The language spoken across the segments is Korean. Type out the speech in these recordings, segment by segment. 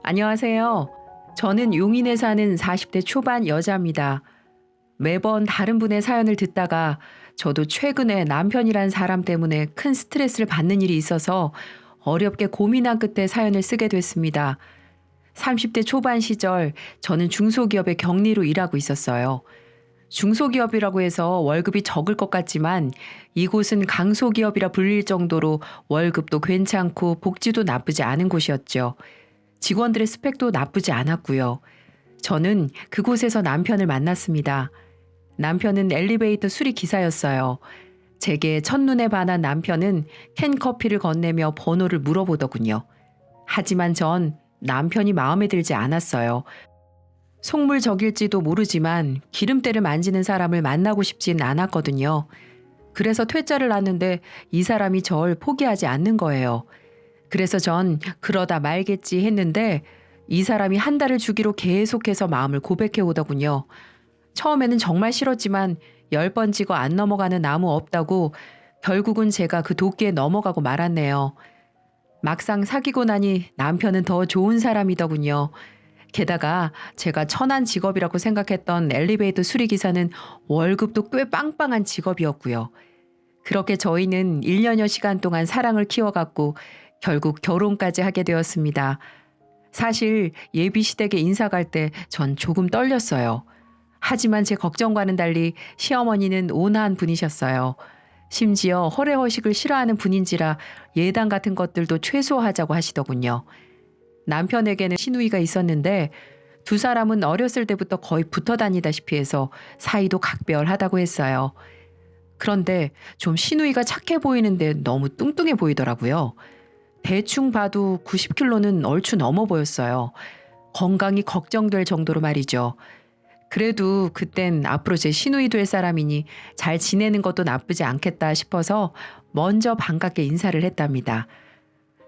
안녕하세요. 저는 용인에 사는 40대 초반 여자입니다. 매번 다른 분의 사연을 듣다가 저도 최근에 남편이란 사람 때문에 큰 스트레스를 받는 일이 있어서 어렵게 고민한 끝에 사연을 쓰게 됐습니다. 30대 초반 시절 저는 중소기업의 격리로 일하고 있었어요. 중소기업이라고 해서 월급이 적을 것 같지만 이곳은 강소기업이라 불릴 정도로 월급도 괜찮고 복지도 나쁘지 않은 곳이었죠. 직원들의 스펙도 나쁘지 않았고요. 저는 그곳에서 남편을 만났습니다. 남편은 엘리베이터 수리 기사였어요. 제게 첫눈에 반한 남편은 캔커피를 건네며 번호를 물어보더군요. 하지만 전 남편이 마음에 들지 않았어요. 속물적일지도 모르지만 기름때를 만지는 사람을 만나고 싶진 않았거든요. 그래서 퇴짜를 놨는데 이 사람이 절 포기하지 않는 거예요. 그래서 전 그러다 말겠지 했는데 이 사람이 한 달을 주기로 계속해서 마음을 고백해 오더군요. 처음에는 정말 싫었지만 10번 찍어 안 넘어가는 나무 없다고 결국은 제가 그 도끼에 넘어가고 말았네요. 막상 사귀고 나니 남편은 더 좋은 사람이더군요. 게다가 제가 천한 직업이라고 생각했던 엘리베이터 수리기사는 월급도 꽤 빵빵한 직업이었고요. 그렇게 저희는 1년여 시간 동안 사랑을 키워갔고 결국 결혼까지 하게 되었습니다. 사실 예비 시댁에 인사 갈 때 전 조금 떨렸어요. 하지만 제 걱정과는 달리 시어머니는 온화한 분이셨어요. 심지어 허례허식을 싫어하는 분인지라 예당 같은 것들도 최소화하자고 하시더군요. 남편에게는 시누이가 있었는데 두 사람은 어렸을 때부터 거의 붙어 다니다시피 해서 사이도 각별하다고 했어요. 그런데 좀 시누이가 착해 보이는데 너무 뚱뚱해 보이더라고요. 대충 봐도 90kg는 얼추 넘어 보였어요. 건강이 걱정될 정도로 말이죠. 그래도 그땐 앞으로 제 시누이 될 사람이니 잘 지내는 것도 나쁘지 않겠다 싶어서 먼저 반갑게 인사를 했답니다.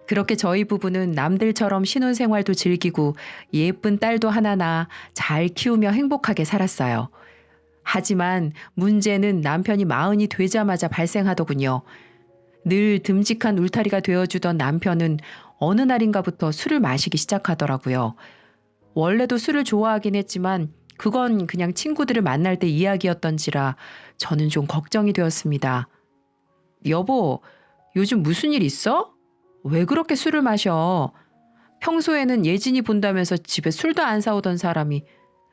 그렇게 저희 부부는 남들처럼 신혼생활도 즐기고 예쁜 딸도 하나 낳아 잘 키우며 행복하게 살았어요. 하지만 문제는 남편이 마흔이 되자마자 발생하더군요. 늘 듬직한 울타리가 되어주던 남편은 어느 날인가부터 술을 마시기 시작하더라고요. 원래도 술을 좋아하긴 했지만 그건 그냥 친구들을 만날 때 이야기였던지라 저는 좀 걱정이 되었습니다. 여보, 요즘 무슨 일 있어? 왜 그렇게 술을 마셔? 평소에는 예진이 본다면서 집에 술도 안 사오던 사람이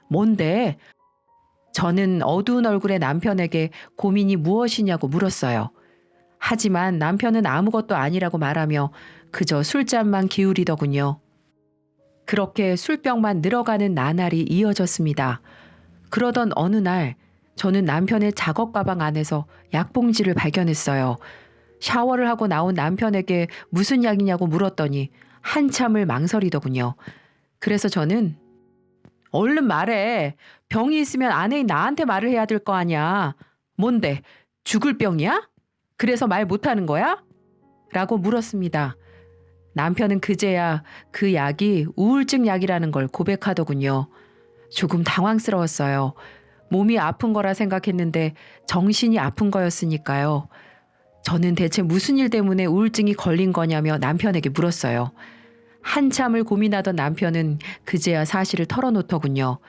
뭔데? 저는 어두운 얼굴의 남편에게 고민이 무엇이냐고 물었어요. 하지만 남편은 아무것도 아니라고 말하며 그저 술잔만 기울이더군요. 그렇게 술병만 늘어가는 나날이 이어졌습니다. 그러던 어느 날 저는 남편의 작업 가방 안에서 약봉지를 발견했어요. 샤워를 하고 나온 남편에게 무슨 약이냐고 물었더니 한참을 망설이더군요. 그래서 저는 얼른 말해. 병이 있으면 아내인 나한테 말을 해야 될 거 아니야. 뭔데? 죽을 병이야? 그래서 말 못하는 거야? 라고 물었습니다. 남편은 그제야 그 약이 우울증 약이라는 걸 고백하더군요. 조금 당황스러웠어요. 몸이 아픈 거라 생각했는데 정신이 아픈 거였으니까요. 저는 대체 무슨 일 때문에 우울증이 걸린 거냐며 남편에게 물었어요. 한참을 고민하던 남편은 그제야 사실을 털어놓더군요.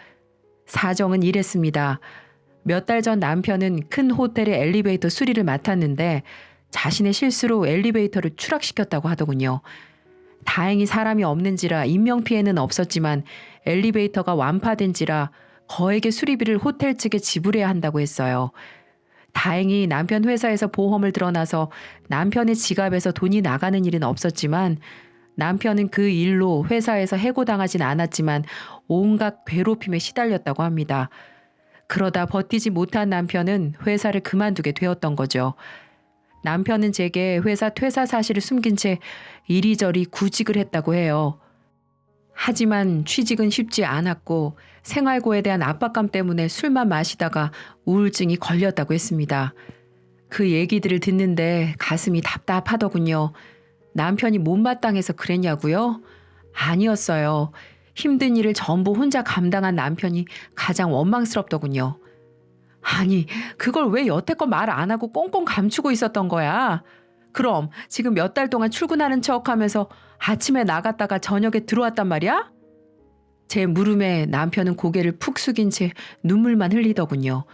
사정은 이랬습니다. 몇 달 전 남편은 큰 호텔의 엘리베이터 수리를 맡았는데 자신의 실수로 엘리베이터를 추락시켰다고 하더군요. 다행히 사람이 없는지라 인명피해는 없었지만 엘리베이터가 완파된지라 거액의 수리비를 호텔 측에 지불해야 한다고 했어요. 다행히 남편 회사에서 보험을 들어놔서 남편의 지갑에서 돈이 나가는 일은 없었지만 남편은 그 일로 회사에서 해고당하진 않았지만 온갖 괴롭힘에 시달렸다고 합니다. 그러다 버티지 못한 남편은 회사를 그만두게 되었던 거죠. 남편은 제게 회사 퇴사 사실을 숨긴 채 이리저리 구직을 했다고 해요. 하지만 취직은 쉽지 않았고 생활고에 대한 압박감 때문에 술만 마시다가 우울증이 걸렸다고 했습니다. 그 얘기들을 듣는데 가슴이 답답하더군요. 남편이 못마땅해서 그랬냐고요? 아니었어요. 힘든 일을 전부 혼자 감당한 남편이 가장 원망스럽더군요. 아니, 그걸 왜 여태껏 말 안 하고 꽁꽁 감추고 있었던 거야? 그럼 지금 몇 달 동안 출근하는 척하면서 아침에 나갔다가 저녁에 들어왔단 말이야? 제 물음에 남편은 고개를 푹 숙인 채 눈물만 흘리더군요.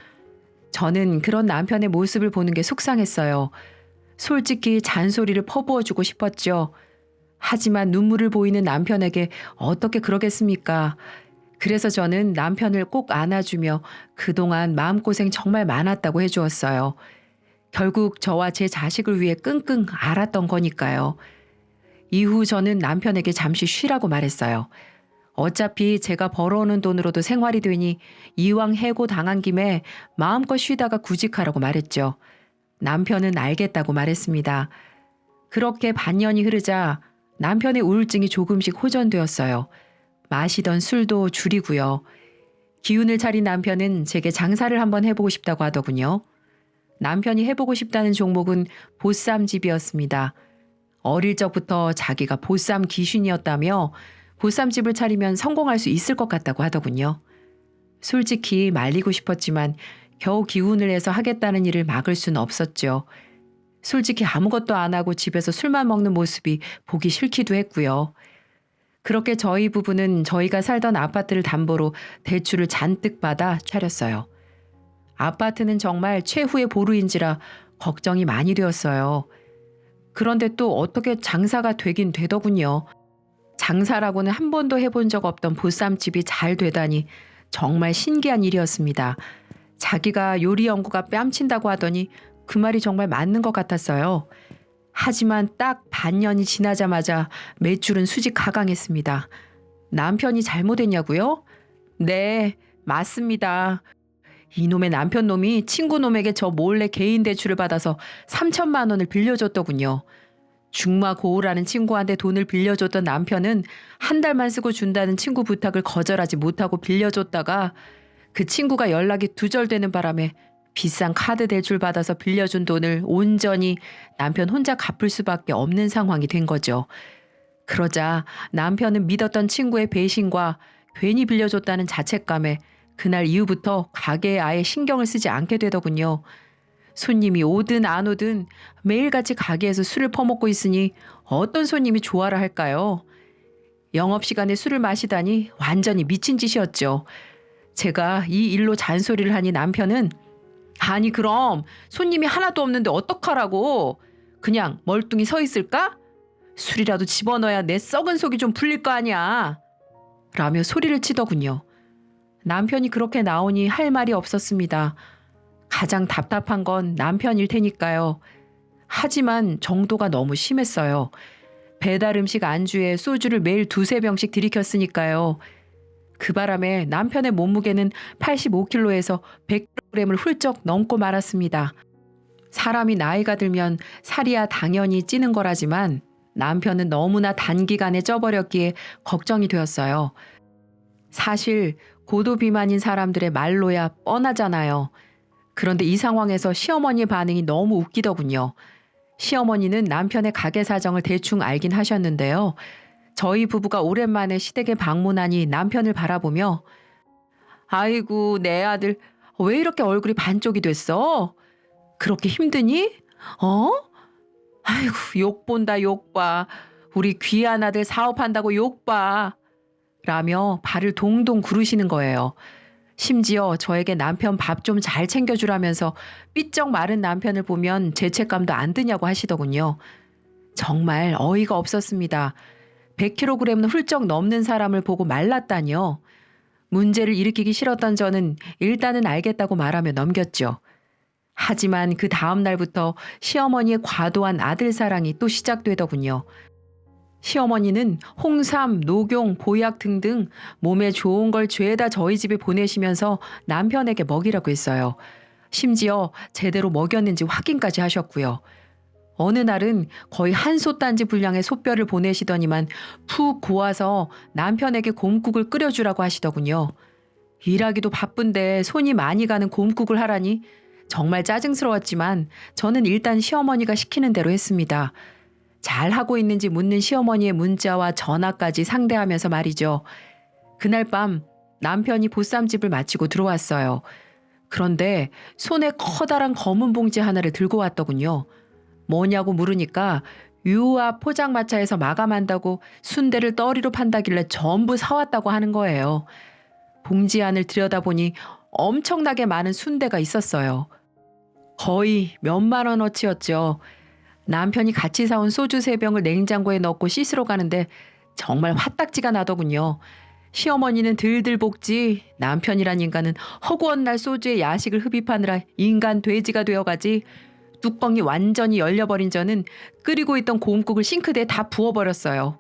저는 그런 남편의 모습을 보는 게 속상했어요. 솔직히 잔소리를 퍼부어주고 싶었죠. 하지만 눈물을 보이는 남편에게 어떻게 그러겠습니까? 그래서 저는 남편을 꼭 안아주며 그동안 마음고생 정말 많았다고 해주었어요. 결국 저와 제 자식을 위해 끙끙 앓았던 거니까요. 이후 저는 남편에게 잠시 쉬라고 말했어요. 어차피 제가 벌어오는 돈으로도 생활이 되니 이왕 해고 당한 김에 마음껏 쉬다가 구직하라고 말했죠. 남편은 알겠다고 말했습니다. 그렇게 반년이 흐르자 남편의 우울증이 조금씩 호전되었어요. 마시던 술도 줄이고요. 기운을 차린 남편은 제게 장사를 한번 해보고 싶다고 하더군요. 남편이 해보고 싶다는 종목은 보쌈집이었습니다. 어릴 적부터 자기가 보쌈 귀신이었다며 보쌈집을 차리면 성공할 수 있을 것 같다고 하더군요. 솔직히 말리고 싶었지만 겨우 기운을 내서 하겠다는 일을 막을 수는 없었죠. 솔직히 아무것도 안 하고 집에서 술만 먹는 모습이 보기 싫기도 했고요. 그렇게 저희 부부는 저희가 살던 아파트를 담보로 대출을 잔뜩 받아 차렸어요. 아파트는 정말 최후의 보루인지라 걱정이 많이 되었어요. 그런데 또 어떻게 장사가 되긴 되더군요. 장사라고는 한 번도 해본 적 없던 보쌈집이 잘 되다니 정말 신기한 일이었습니다. 자기가 요리 연구가 뺨친다고 하더니 그 말이 정말 맞는 것 같았어요. 하지만 딱 반년이 지나자마자 매출은 수직 하강했습니다. 남편이 잘못했냐고요? 네, 맞습니다. 이놈의 남편 놈이 친구 놈에게 저 몰래 개인 대출을 받아서 3천만 원을 빌려줬더군요. 중마고우라는 친구한테 돈을 빌려줬던 남편은 한 달만 쓰고 준다는 친구 부탁을 거절하지 못하고 빌려줬다가 그 친구가 연락이 두절되는 바람에 비싼 카드 대출 받아서 빌려준 돈을 온전히 남편 혼자 갚을 수밖에 없는 상황이 된 거죠. 그러자 남편은 믿었던 친구의 배신과 괜히 빌려줬다는 자책감에 그날 이후부터 가게에 아예 신경을 쓰지 않게 되더군요. 손님이 오든 안 오든 매일같이 가게에서 술을 퍼먹고 있으니 어떤 손님이 좋아라 할까요? 영업시간에 술을 마시다니 완전히 미친 짓이었죠. 제가 이 일로 잔소리를 하니 남편은 아니 그럼 손님이 하나도 없는데 어떡하라고? 그냥 멀뚱히 서 있을까? 술이라도 집어넣어야 내 썩은 속이 좀 풀릴 거 아니야. 라며 소리를 치더군요. 남편이 그렇게 나오니 할 말이 없었습니다. 가장 답답한 건 남편일 테니까요. 하지만 정도가 너무 심했어요. 배달 음식 안주에 소주를 매일 2~3병씩 들이켰으니까요. 그 바람에 남편의 몸무게는 85kg에서 100kg을 훌쩍 넘고 말았습니다. 사람이 나이가 들면 살이야 당연히 찌는 거라지만 남편은 너무나 단기간에 쪄버렸기에 걱정이 되었어요. 사실 고도 비만인 사람들의 말로야 뻔하잖아요. 그런데 이 상황에서 시어머니의 반응이 너무 웃기더군요. 시어머니는 남편의 가게 사정을 대충 알긴 하셨는데요. 저희 부부가 오랜만에 시댁에 방문하니 남편을 바라보며 아이고 내 아들 왜 이렇게 얼굴이 반쪽이 됐어? 그렇게 힘드니? 어? 아이고 욕본다 욕봐. 우리 귀한 아들 사업한다고 욕봐. 라며 발을 동동 구르시는 거예요. 심지어 저에게 남편 밥 좀 잘 챙겨주라면서 삐쩍 마른 남편을 보면 죄책감도 안 드냐고 하시더군요. 정말 어이가 없었습니다. 100kg는 훌쩍 넘는 사람을 보고 말랐다니요. 문제를 일으키기 싫었던 저는 일단은 알겠다고 말하며 넘겼죠. 하지만 그 다음 날부터 시어머니의 과도한 아들 사랑이 또 시작되더군요. 시어머니는 홍삼, 녹용, 보약 등등 몸에 좋은 걸 죄다 저희 집에 보내시면서 남편에게 먹이라고 했어요. 심지어 제대로 먹였는지 확인까지 하셨고요. 어느 날은 거의 한 솥단지 분량의 솥뼈를 보내시더니만 푹 고아서 남편에게 곰국을 끓여주라고 하시더군요. 일하기도 바쁜데 손이 많이 가는 곰국을 하라니 정말 짜증스러웠지만 저는 일단 시어머니가 시키는 대로 했습니다. 잘하고 있는지 묻는 시어머니의 문자와 전화까지 상대하면서 말이죠. 그날 밤 남편이 보쌈집을 마치고 들어왔어요. 그런데 손에 커다란 검은 봉지 하나를 들고 왔더군요. 뭐냐고 물으니까 유아 포장마차에서 마감한다고 순대를 떠리로 판다길래 전부 사왔다고 하는 거예요. 봉지 안을 들여다보니 엄청나게 많은 순대가 있었어요. 거의 몇만 원어치였죠. 남편이 같이 사온 소주 3병을 냉장고에 넣고 씻으러 가는데 정말 화딱지가 나더군요. 시어머니는 들들 볶지, 남편이란 인간은 허구한 날 소주에 야식을 흡입하느라 인간 돼지가 되어가지. 뚜껑이 완전히 열려버린 저는 끓이고 있던 곰국을 싱크대에 다 부어버렸어요.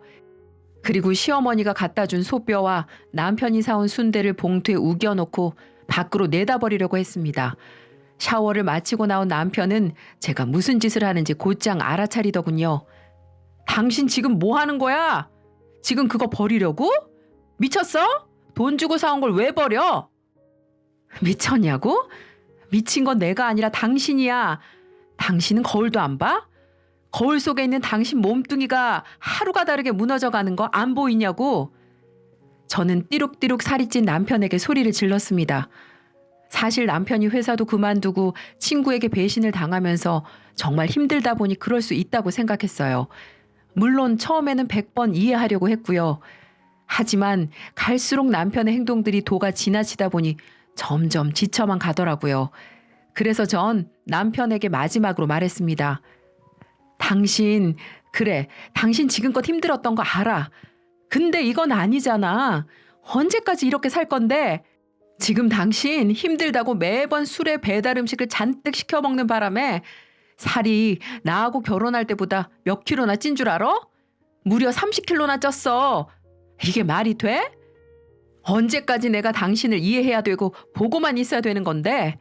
그리고 시어머니가 갖다 준 소뼈와 남편이 사온 순대를 봉투에 우겨놓고 밖으로 내다버리려고 했습니다. 샤워를 마치고 나온 남편은 제가 무슨 짓을 하는지 곧장 알아차리더군요. 당신 지금 뭐 하는 거야? 지금 그거 버리려고? 미쳤어? 돈 주고 사온 걸 왜 버려? 미쳤냐고? 미친 건 내가 아니라 당신이야. 당신은 거울도 안 봐? 거울 속에 있는 당신 몸뚱이가 하루가 다르게 무너져가는 거 안 보이냐고? 저는 띠룩띠룩 살이 찐 남편에게 소리를 질렀습니다. 사실 남편이 회사도 그만두고 친구에게 배신을 당하면서 정말 힘들다 보니 그럴 수 있다고 생각했어요. 물론 처음에는 100번 이해하려고 했고요. 하지만 갈수록 남편의 행동들이 도가 지나치다 보니 점점 지쳐만 가더라고요. 그래서 전 남편에게 마지막으로 말했습니다. 그래, 당신 지금껏 힘들었던 거 알아. 근데 이건 아니잖아. 언제까지 이렇게 살 건데? 지금 당신 힘들다고 매번 술에 배달 음식을 잔뜩 시켜 먹는 바람에 살이 나하고 결혼할 때보다 몇 킬로나 찐 줄 알아? 무려 30킬로나 쪘어. 이게 말이 돼? 언제까지 내가 당신을 이해해야 되고 보고만 있어야 되는 건데?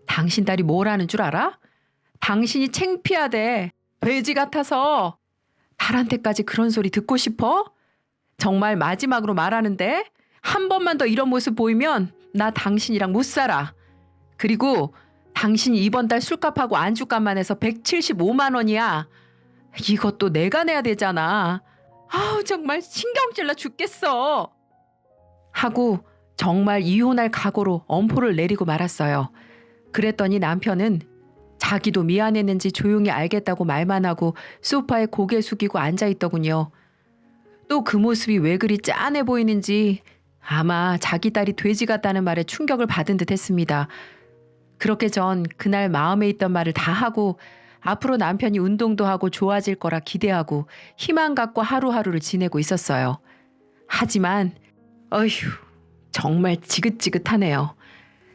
당신 딸이 뭘 하는 줄 알아? 당신이 창피하대. 돼지 같아서. 딸한테까지 그런 소리 듣고 싶어? 정말 마지막으로 말하는데 한 번만 더 이런 모습 보이면 나 당신이랑 못 살아. 그리고 당신이 이번 달 술값하고 안주값만 해서 175만 원이야. 이것도 내가 내야 되잖아. 아우 정말 신경질나 죽겠어. 하고 정말 이혼할 각오로 엄포를 내리고 말았어요. 그랬더니 남편은 자기도 미안했는지 조용히 알겠다고 말만 하고 소파에 고개 숙이고 앉아있더군요. 또 그 모습이 왜 그리 짠해 보이는지 아마 자기 딸이 돼지 같다는 말에 충격을 받은 듯 했습니다. 그렇게 전 그날 마음에 있던 말을 다 하고 앞으로 남편이 운동도 하고 좋아질 거라 기대하고 희망 갖고 하루하루를 지내고 있었어요. 하지만 어휴 정말 지긋지긋하네요.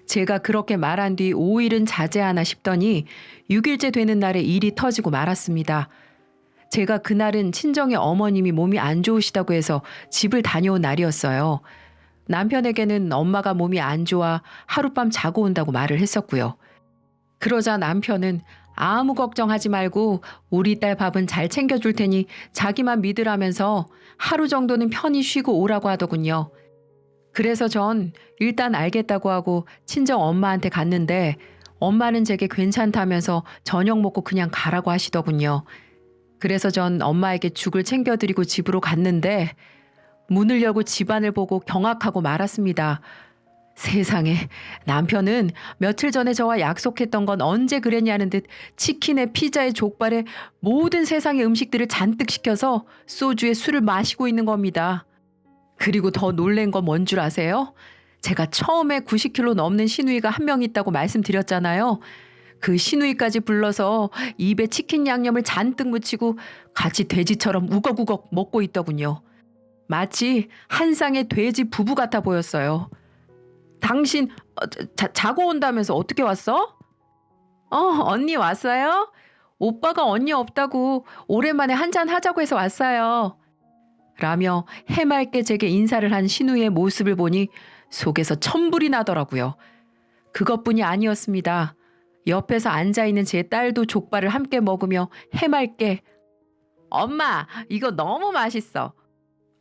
제가 그렇게 말한 뒤 5일은 자제하나 싶더니 6일째 되는 날에 일이 터지고 말았습니다. 제가 그날은 친정의 어머님이 몸이 안 좋으시다고 해서 집을 다녀온 날이었어요. 남편에게는 엄마가 몸이 안 좋아 하룻밤 자고 온다고 말을 했었고요. 그러자 남편은 아무 걱정하지 말고 우리 딸 밥은 잘 챙겨줄 테니 자기만 믿으라면서 하루 정도는 편히 쉬고 오라고 하더군요. 그래서 전 일단 알겠다고 하고 친정 엄마한테 갔는데 엄마는 제게 괜찮다면서 저녁 먹고 그냥 가라고 하시더군요. 그래서 전 엄마에게 죽을 챙겨드리고 집으로 갔는데 문을 열고 집안을 보고 경악하고 말았습니다. 세상에 남편은 며칠 전에 저와 약속했던 건 언제 그랬냐는 듯 치킨에 피자에 족발에 모든 세상의 음식들을 잔뜩 시켜서 소주에 술을 마시고 있는 겁니다. 그리고 더 놀란 건 뭔 줄 아세요? 제가 처음에 90kg 넘는 시누이가 한 명 있다고 말씀드렸잖아요. 그 시누이까지 불러서 입에 치킨 양념을 잔뜩 묻히고 같이 돼지처럼 우걱우걱 먹고 있더군요. 마치 한 쌍의 돼지 부부 같아 보였어요. 당신 자고 온다면서 어떻게 왔어? 언니 왔어요? 오빠가 언니 없다고 오랜만에 한잔 하자고 해서 왔어요. 라며 해맑게 제게 인사를 한 신우의 모습을 보니 속에서 천불이 나더라고요. 그것뿐이 아니었습니다. 옆에서 앉아있는 제 딸도 족발을 함께 먹으며 해맑게 엄마 이거 너무 맛있어.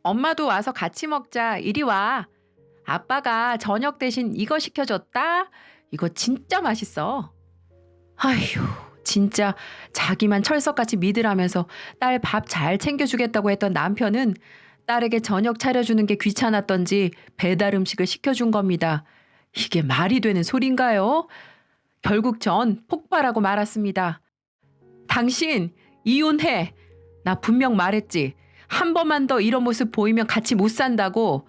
엄마도 와서 같이 먹자. 이리 와. 아빠가 저녁 대신 이거 시켜줬다. 이거 진짜 맛있어. 아휴 진짜 자기만 철석같이 믿으라면서 딸 밥 잘 챙겨주겠다고 했던 남편은 딸에게 저녁 차려주는 게 귀찮았던지 배달 음식을 시켜준 겁니다. 이게 말이 되는 소린가요? 결국 전 폭발하고 말았습니다. 당신 이혼해. 나 분명 말했지. 한 번만 더 이런 모습 보이면 같이 못 산다고.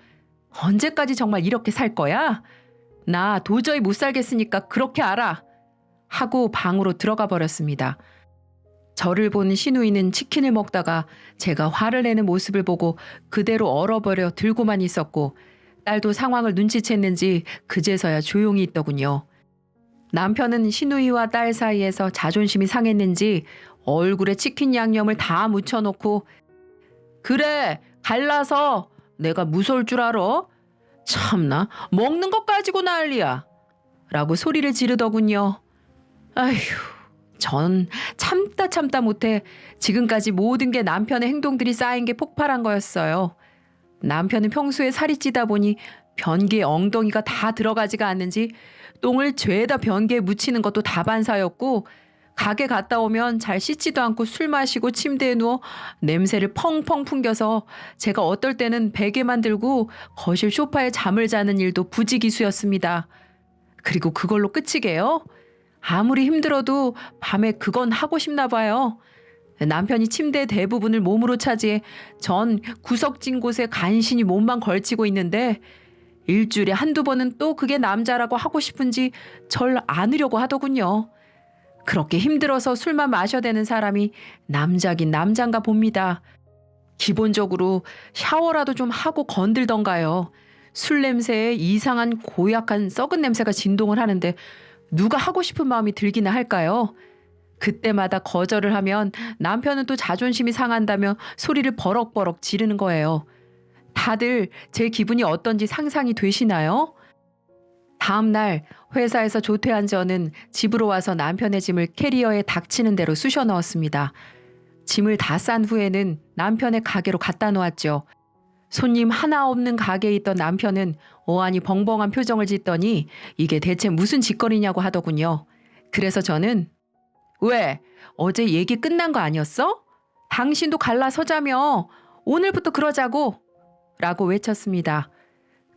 언제까지 정말 이렇게 살 거야? 나 도저히 못 살겠으니까 그렇게 알아. 하고 방으로 들어가 버렸습니다. 저를 본 시누이는 치킨을 먹다가 제가 화를 내는 모습을 보고 그대로 얼어버려 들고만 있었고, 딸도 상황을 눈치챘는지 그제서야 조용히 있더군요. 남편은 시누이와 딸 사이에서 자존심이 상했는지 얼굴에 치킨 양념을 다 묻혀놓고, 그래 갈라서 내가 무서울 줄 알아? 참나 먹는 것 가지고 난리야 라고 소리를 지르더군요. 아휴, 전 참다 못해 지금까지 모든 게 남편의 행동들이 쌓인 게 폭발한 거였어요. 남편은 평소에 살이 찌다 보니 변기에 엉덩이가 다 들어가지가 않는지 똥을 죄다 변기에 묻히는 것도 다반사였고, 가게 갔다 오면 잘 씻지도 않고 술 마시고 침대에 누워 냄새를 펑펑 풍겨서 제가 어떨 때는 베개만 들고 거실 소파에 잠을 자는 일도 부지기수였습니다. 그리고 그걸로 끝이게요? 아무리 힘들어도 밤에 그건 하고 싶나 봐요. 남편이 침대 대부분을 몸으로 차지해 전 구석진 곳에 간신히 몸만 걸치고 있는데, 일주일에 한두 번은 또 그게 남자라고 하고 싶은지 절 안으려고 하더군요. 그렇게 힘들어서 술만 마셔대는 사람이 남자긴 남잔가 봅니다. 기본적으로 샤워라도 좀 하고 건들던가요. 술 냄새에 이상한 고약한 썩은 냄새가 진동을 하는데 누가 하고 싶은 마음이 들기나 할까요? 그때마다 거절을 하면 남편은 또 자존심이 상한다며 소리를 버럭버럭 지르는 거예요. 다들 제 기분이 어떤지 상상이 되시나요? 다음 날 회사에서 조퇴한 저는 집으로 와서 남편의 짐을 캐리어에 닥치는 대로 쑤셔 넣었습니다. 짐을 다 싼 후에는 남편의 가게로 갖다 놓았죠. 손님 하나 없는 가게에 있던 남편은 어안이 벙벙한 표정을 짓더니 이게 대체 무슨 짓거리냐고 하더군요. 그래서 저는, 왜? 어제 얘기 끝난 거 아니었어? 당신도 갈라서자며. 오늘부터 그러자고. 라고 외쳤습니다.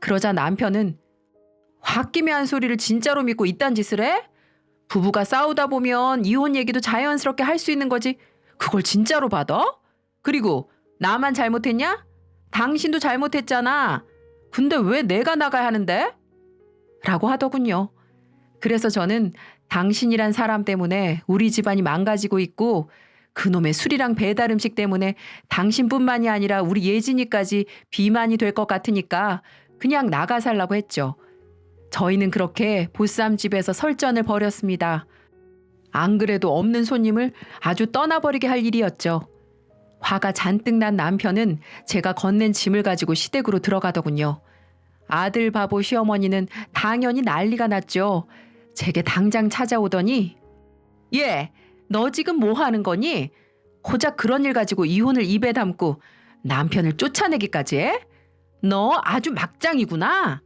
그러자 남편은 홧김에한 소리를 진짜로 믿고 이딴 짓을 해? 부부가 싸우다 보면 이혼 얘기도 자연스럽게 할 수 있는 거지. 그걸 진짜로 받아? 그리고 나만 잘못했냐? 당신도 잘못했잖아. 근데 왜 내가 나가야 하는데? 라고 하더군요. 그래서 저는 당신이란 사람 때문에 우리 집안이 망가지고 있고, 그놈의 술이랑 배달 음식 때문에 당신뿐만이 아니라 우리 예진이까지 비만이 될 것 같으니까 그냥 나가 살라고 했죠. 저희는 그렇게 보쌈집에서 설전을 벌였습니다. 안 그래도 없는 손님을 아주 떠나버리게 할 일이었죠. 화가 잔뜩 난 남편은 제가 건넨 짐을 가지고 시댁으로 들어가더군요. 아들 바보 시어머니는 당연히 난리가 났죠. 제게 당장 찾아오더니, 얘, 너 지금 뭐 하는 거니? 고작 그런 일 가지고 이혼을 입에 담고 남편을 쫓아내기까지 해? 너 아주 막장이구나.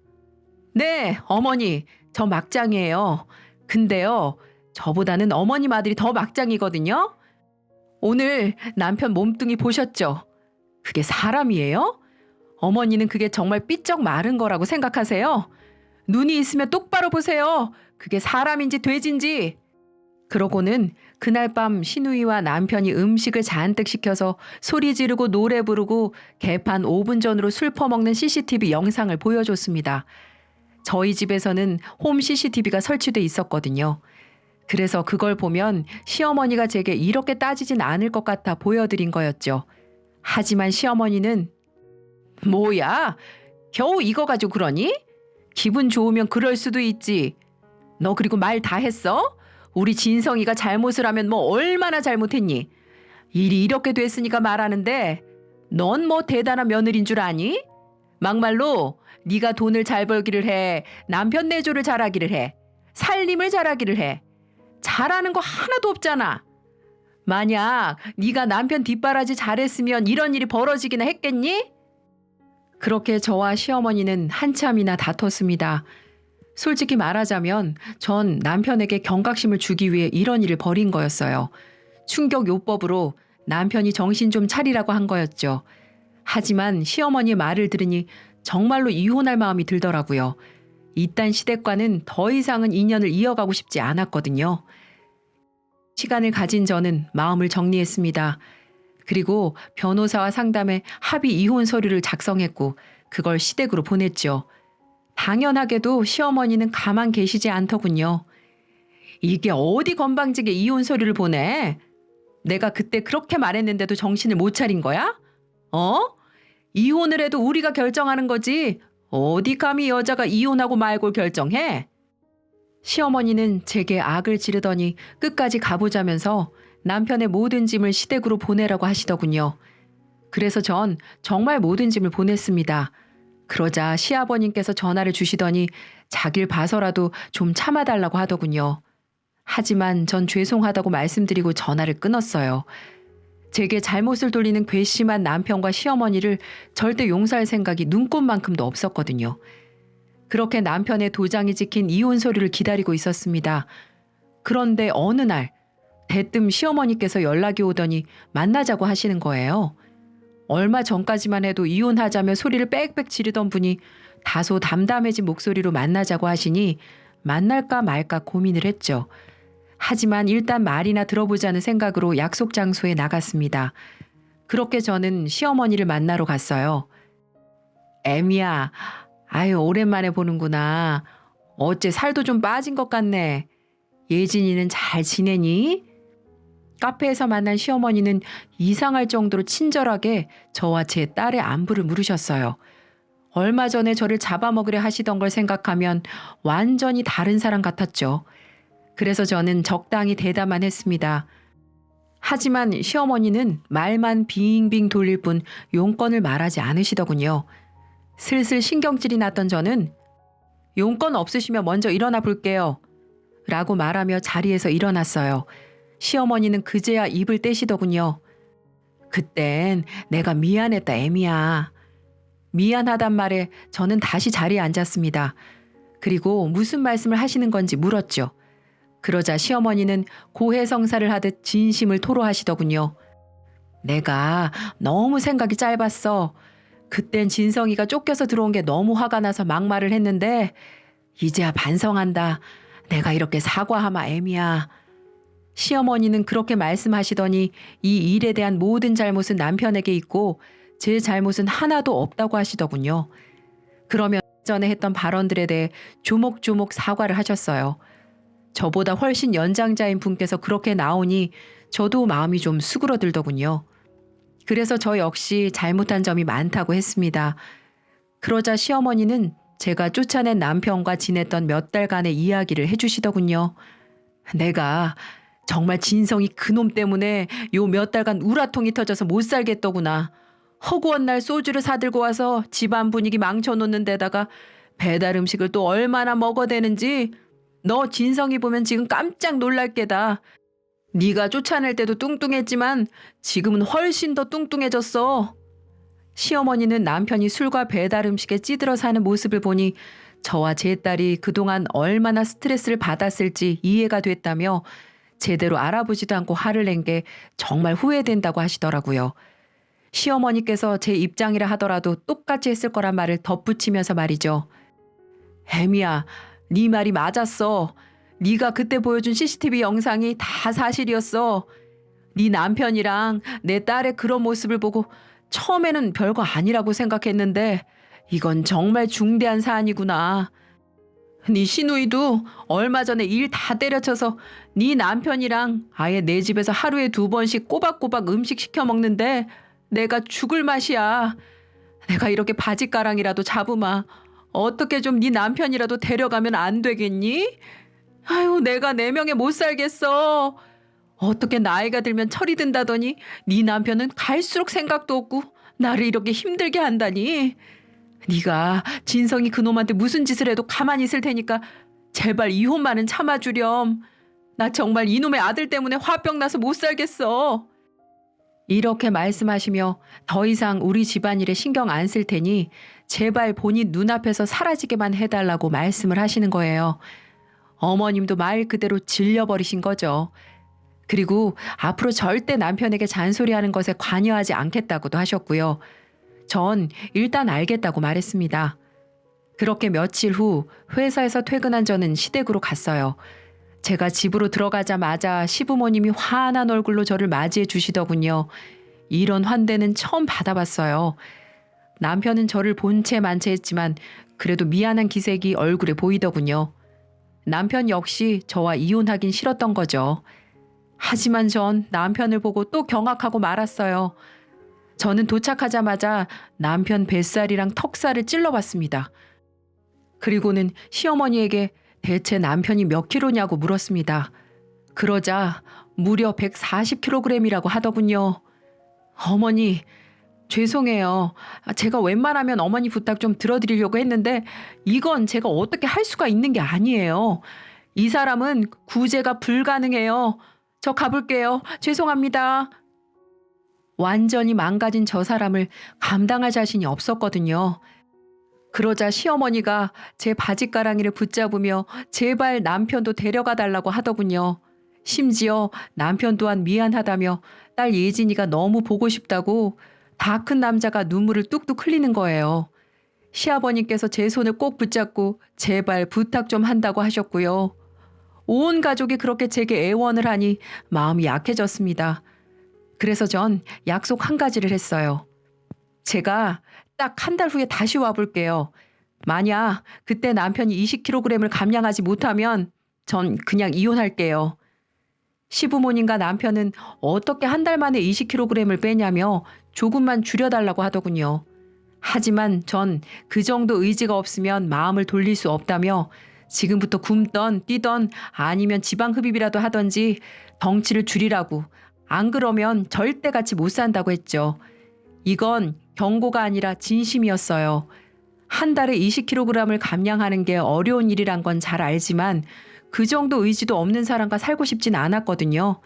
네, 어머니, 저 막장이에요. 근데요, 저보다는 어머님 아들이 더 막장이거든요. 오늘 남편 몸뚱이 보셨죠? 그게 사람이에요? 어머니는 그게 정말 삐쩍 마른 거라고 생각하세요? 눈이 있으면 똑바로 보세요. 그게 사람인지 돼지인지. 그러고는 그날 밤 시누이와 남편이 음식을 잔뜩 시켜서 소리 지르고 노래 부르고 개판 5분 전으로 술 퍼먹는 CCTV 영상을 보여줬습니다. 저희 집에서는 홈 CCTV가 설치돼 있었거든요. 그래서 그걸 보면 시어머니가 제게 이렇게 따지진 않을 것 같아 보여드린 거였죠. 하지만 시어머니는, 뭐야? 겨우 이거 가지고 그러니? 기분 좋으면 그럴 수도 있지. 너 그리고 말 다 했어? 우리 진성이가 잘못을 하면 뭐 얼마나 잘못했니? 일이 이렇게 됐으니까 말하는데 넌 뭐 대단한 며느리인 줄 아니? 막말로 네가 돈을 잘 벌기를 해, 남편 내조를 잘하기를 해, 살림을 잘하기를 해. 잘하는 거 하나도 없잖아. 만약 네가 남편 뒷바라지 잘했으면 이런 일이 벌어지기나 했겠니? 그렇게 저와 시어머니는 한참이나 다퉜습니다. 솔직히 말하자면 전 남편에게 경각심을 주기 위해 이런 일을 벌인 거였어요. 충격요법으로 남편이 정신 좀 차리라고 한 거였죠. 하지만 시어머니의 말을 들으니 정말로 이혼할 마음이 들더라고요. 이딴 시댁과는 더 이상은 인연을 이어가고 싶지 않았거든요. 시간을 가진 저는 마음을 정리했습니다. 그리고 변호사와 상담해 합의 이혼 서류를 작성했고 그걸 시댁으로 보냈죠. 당연하게도 시어머니는 가만 계시지 않더군요. 이게 어디 건방지게 이혼 서류를 보내? 내가 그때 그렇게 말했는데도 정신을 못 차린 거야? 어? 이혼을 해도 우리가 결정하는 거지. 어디 감히 여자가 이혼하고 말고 결정해? 시어머니는 제게 악을 지르더니 끝까지 가보자면서 남편의 모든 짐을 시댁으로 보내라고 하시더군요. 그래서 전 정말 모든 짐을 보냈습니다. 그러자 시아버님께서 전화를 주시더니 자길 봐서라도 좀 참아달라고 하더군요. 하지만 전 죄송하다고 말씀드리고 전화를 끊었어요. 제게 잘못을 돌리는 괘씸한 남편과 시어머니를 절대 용서할 생각이 눈꼽만큼도 없었거든요. 그렇게 남편의 도장이 찍힌 이혼 서류를 기다리고 있었습니다. 그런데 어느 날 대뜸 시어머니께서 연락이 오더니 만나자고 하시는 거예요. 얼마 전까지만 해도 이혼하자며 소리를 빽빽 지르던 분이 다소 담담해진 목소리로 만나자고 하시니 만날까 말까 고민을 했죠. 하지만 일단 말이나 들어보자는 생각으로 약속 장소에 나갔습니다. 그렇게 저는 시어머니를 만나러 갔어요. 애미야, 아유 오랜만에 보는구나. 어째 살도 좀 빠진 것 같네. 예진이는 잘 지내니? 카페에서 만난 시어머니는 이상할 정도로 친절하게 저와 제 딸의 안부를 물으셨어요. 얼마 전에 저를 잡아먹으려 하시던 걸 생각하면 완전히 다른 사람 같았죠. 그래서 저는 적당히 대답만 했습니다. 하지만 시어머니는 말만 빙빙 돌릴 뿐 용건을 말하지 않으시더군요. 슬슬 신경질이 났던 저는 용건 없으시면 먼저 일어나 볼게요. 라고 말하며 자리에서 일어났어요. 시어머니는 그제야 입을 떼시더군요. 그땐 내가 미안했다 애미야. 미안하단 말에 저는 다시 자리에 앉았습니다. 그리고 무슨 말씀을 하시는 건지 물었죠. 그러자 시어머니는 고해성사를 하듯 진심을 토로하시더군요. 내가 너무 생각이 짧았어. 그땐 진성이가 쫓겨서 들어온 게 너무 화가 나서 막말을 했는데 이제야 반성한다. 내가 이렇게 사과하마 애미야. 시어머니는 그렇게 말씀하시더니 이 일에 대한 모든 잘못은 남편에게 있고 제 잘못은 하나도 없다고 하시더군요. 그러면 전에 했던 발언들에 대해 조목조목 사과를 하셨어요. 저보다 훨씬 연장자인 분께서 그렇게 나오니 저도 마음이 좀 수그러들더군요. 그래서 저 역시 잘못한 점이 많다고 했습니다. 그러자 시어머니는 제가 쫓아낸 남편과 지냈던 몇 달간의 이야기를 해주시더군요. 내가 정말 진성이 그놈 때문에 요 몇 달간 우라통이 터져서 못 살겠더구나. 허구한 날 소주를 사들고 와서 집안 분위기 망쳐놓는 데다가 배달 음식을 또 얼마나 먹어대는지 너 진성이 보면 지금 깜짝 놀랄 게다. 네가 쫓아낼 때도 뚱뚱했지만 지금은 훨씬 더 뚱뚱해졌어. 시어머니는 남편이 술과 배달 음식에 찌들어 사는 모습을 보니 저와 제 딸이 그동안 얼마나 스트레스를 받았을지 이해가 됐다며 제대로 알아보지도 않고 화를 낸 게 정말 후회된다고 하시더라고요. 시어머니께서 제 입장이라 하더라도 똑같이 했을 거란 말을 덧붙이면서 말이죠. 애미야, 네 말이 맞았어. 네가 그때 보여준 CCTV 영상이 다 사실이었어. 네 남편이랑 내 딸의 그런 모습을 보고 처음에는 별거 아니라고 생각했는데 이건 정말 중대한 사안이구나. 네 시누이도 얼마 전에 일 다 때려쳐서 네 남편이랑 아예 내 집에서 하루에 2번씩 꼬박꼬박 음식 시켜 먹는데 내가 죽을 맛이야. 내가 이렇게 바짓가랑이라도 잡으마. 어떻게 좀 네 남편이라도 데려가면 안 되겠니? 아유, 내가 내 명에 못 살겠어. 어떻게 나이가 들면 철이 든다더니 네 남편은 갈수록 생각도 없고 나를 이렇게 힘들게 한다니. 네가 진성이 그놈한테 무슨 짓을 해도 가만히 있을 테니까 제발 이혼만은 참아주렴. 나 정말 이놈의 아들 때문에 화병 나서 못 살겠어. 이렇게 말씀하시며 더 이상 우리 집안일에 신경 안 쓸 테니 제발 본인 눈앞에서 사라지게만 해달라고 말씀을 하시는 거예요. 어머님도 말 그대로 질려버리신 거죠. 그리고 앞으로 절대 남편에게 잔소리하는 것에 관여하지 않겠다고도 하셨고요. 전 일단 알겠다고 말했습니다. 그렇게 며칠 후 회사에서 퇴근한 저는 시댁으로 갔어요. 제가 집으로 들어가자마자 시부모님이 환한 얼굴로 저를 맞이해 주시더군요. 이런 환대는 처음 받아봤어요. 남편은 저를 본체 만체했지만 그래도 미안한 기색이 얼굴에 보이더군요. 남편 역시 저와 이혼하긴 싫었던 거죠. 하지만 전 남편을 보고 또 경악하고 말았어요. 저는 도착하자마자 남편 뱃살이랑 턱살을 찔러봤습니다. 그리고는 시어머니에게 대체 남편이 몇 킬로냐고 물었습니다. 그러자 무려 140kg이라고 하더군요. 어머니, 죄송해요. 제가 웬만하면 어머니 부탁 좀 들어드리려고 했는데 이건 제가 어떻게 할 수가 있는 게 아니에요. 이 사람은 구제가 불가능해요. 저 가볼게요. 죄송합니다. 완전히 망가진 저 사람을 감당할 자신이 없었거든요. 그러자 시어머니가 제 바지가랑이를 붙잡으며 제발 남편도 데려가 달라고 하더군요. 심지어 남편 또한 미안하다며 딸 예진이가 너무 보고 싶다고 다 큰 남자가 눈물을 뚝뚝 흘리는 거예요. 시아버님께서 제 손을 꼭 붙잡고 제발 부탁 좀 한다고 하셨고요. 온 가족이 그렇게 제게 애원을 하니 마음이 약해졌습니다. 그래서 전 약속 한 가지를 했어요. 제가 딱 한 달 후에 다시 와볼게요. 만약 그때 남편이 20kg을 감량하지 못하면 전 그냥 이혼할게요. 시부모님과 남편은 어떻게 한 달 만에 20kg을 빼냐며 조금만 줄여달라고 하더군요. 하지만 전 그 정도 의지가 없으면 마음을 돌릴 수 없다며 지금부터 굶던 뛰던 아니면 지방 흡입이라도 하던지 덩치를 줄이라고, 안 그러면 절대 같이 못 산다고 했죠. 이건 경고가 아니라 진심이었어요. 한 달에 20kg을 감량하는 게 어려운 일이란 건 잘 알지만 그 정도 의지도 없는 사람과 살고 싶진 않았거든요.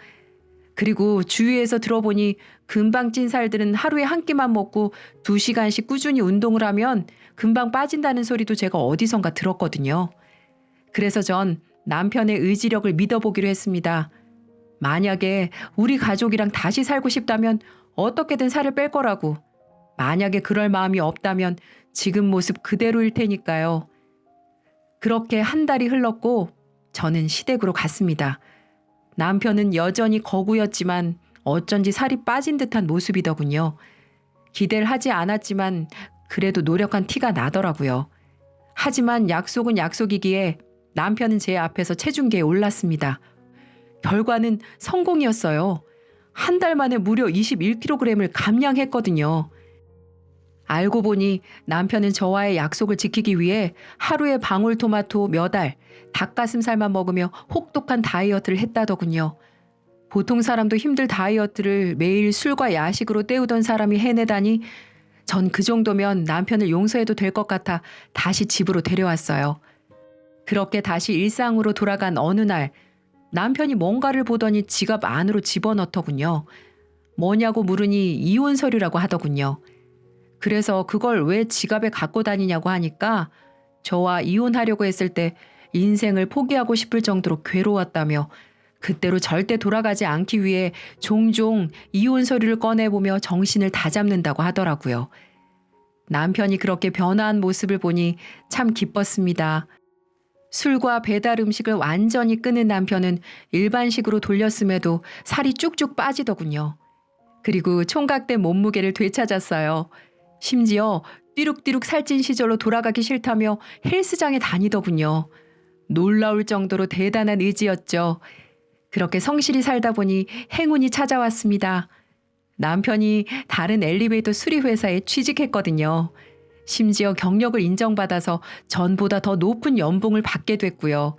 그리고 주위에서 들어보니 금방 찐 살들은 하루에 한 끼만 먹고 2시간씩 꾸준히 운동을 하면 금방 빠진다는 소리도 제가 어디선가 들었거든요. 그래서 전 남편의 의지력을 믿어보기로 했습니다. 만약에 우리 가족이랑 다시 살고 싶다면 어떻게든 살을 뺄 거라고. 만약에 그럴 마음이 없다면 지금 모습 그대로일 테니까요. 그렇게 한 달이 흘렀고 저는 시댁으로 갔습니다. 남편은 여전히 거구였지만 어쩐지 살이 빠진 듯한 모습이더군요. 기대를 하지 않았지만 그래도 노력한 티가 나더라고요. 하지만 약속은 약속이기에 남편은 제 앞에서 체중계에 올랐습니다. 결과는 성공이었어요. 한 달 만에 무려 21kg을 감량했거든요. 알고 보니 남편은 저와의 약속을 지키기 위해 하루에 방울토마토 몇 알, 닭가슴살만 먹으며 혹독한 다이어트를 했다더군요. 보통 사람도 힘들 다이어트를 매일 술과 야식으로 때우던 사람이 해내다니 전 그 정도면 남편을 용서해도 될 것 같아 다시 집으로 데려왔어요. 그렇게 다시 일상으로 돌아간 어느 날 남편이 뭔가를 보더니 지갑 안으로 집어넣더군요. 뭐냐고 물으니 이혼 서류라고 하더군요. 그래서 그걸 왜 지갑에 갖고 다니냐고 하니까 저와 이혼하려고 했을 때 인생을 포기하고 싶을 정도로 괴로웠다며 그때로 절대 돌아가지 않기 위해 종종 이혼 서류를 꺼내보며 정신을 다잡는다고 하더라고요. 남편이 그렇게 변화한 모습을 보니 참 기뻤습니다. 술과 배달 음식을 완전히 끊은 남편은 일반식으로 돌렸음에도 살이 쭉쭉 빠지더군요. 그리고 총각된 몸무게를 되찾았어요. 심지어 띠룩띠룩 살찐 시절로 돌아가기 싫다며 헬스장에 다니더군요. 놀라울 정도로 대단한 의지였죠. 그렇게 성실히 살다 보니 행운이 찾아왔습니다. 남편이 다른 엘리베이터 수리회사에 취직했거든요. 심지어 경력을 인정받아서 전보다 더 높은 연봉을 받게 됐고요.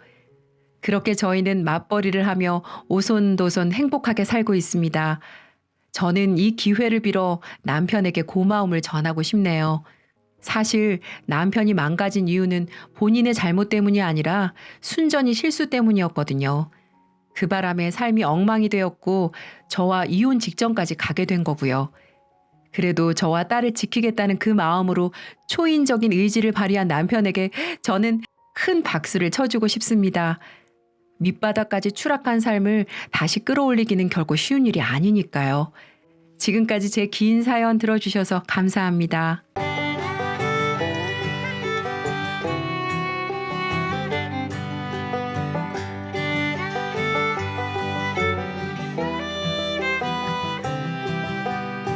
그렇게 저희는 맞벌이를 하며 오손도손 행복하게 살고 있습니다. 저는 이 기회를 빌어 남편에게 고마움을 전하고 싶네요. 사실 남편이 망가진 이유는 본인의 잘못 때문이 아니라 순전히 실수 때문이었거든요. 그 바람에 삶이 엉망이 되었고 저와 이혼 직전까지 가게 된 거고요. 그래도 저와 딸을 지키겠다는 그 마음으로 초인적인 의지를 발휘한 남편에게 저는 큰 박수를 쳐주고 싶습니다. 밑바닥까지 추락한 삶을 다시 끌어올리기는 결코 쉬운 일이 아니니까요. 지금까지 제 긴 사연 들어주셔서 감사합니다.